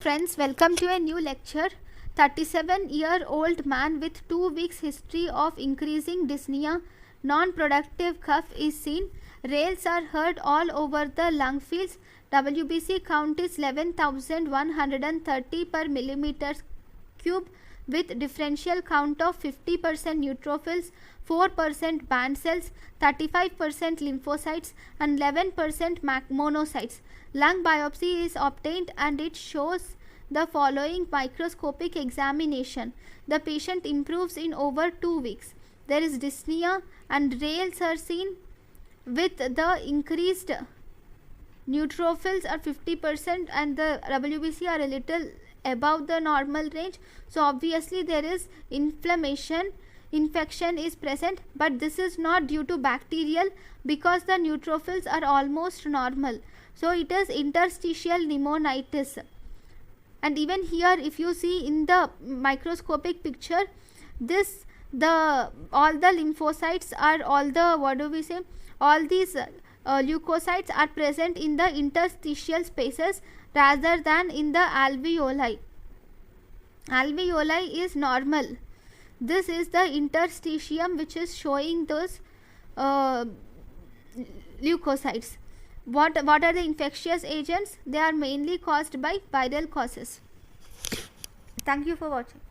friends, welcome to a new lecture. 37-year-old man with 2 weeks history of increasing dyspnea, non-productive cough is seen. Rales are heard all over the lung fields. WBC count is 11,130 per millimeter cube with differential count of 50% neutrophils, 4% band cells, 35% lymphocytes and 11% monocytes. Lung biopsy is obtained and it shows the following microscopic examination. The patient improves in over 2 weeks. There is dyspnea and rales are seen with the increased neutrophils are 50% and the WBC are a little above the normal range. So obviously there is infection is present, but this is not due to bacterial because the neutrophils are almost normal. So it is interstitial pneumonitis. And even here, if you see in the microscopic picture, all the lymphocytes are all these leukocytes are present in the interstitial spaces rather than in the alveoli. Alveoli is normal. This is the interstitium which is showing those leukocytes. What are the infectious agents? They are mainly caused by viral causes. Thank you for watching.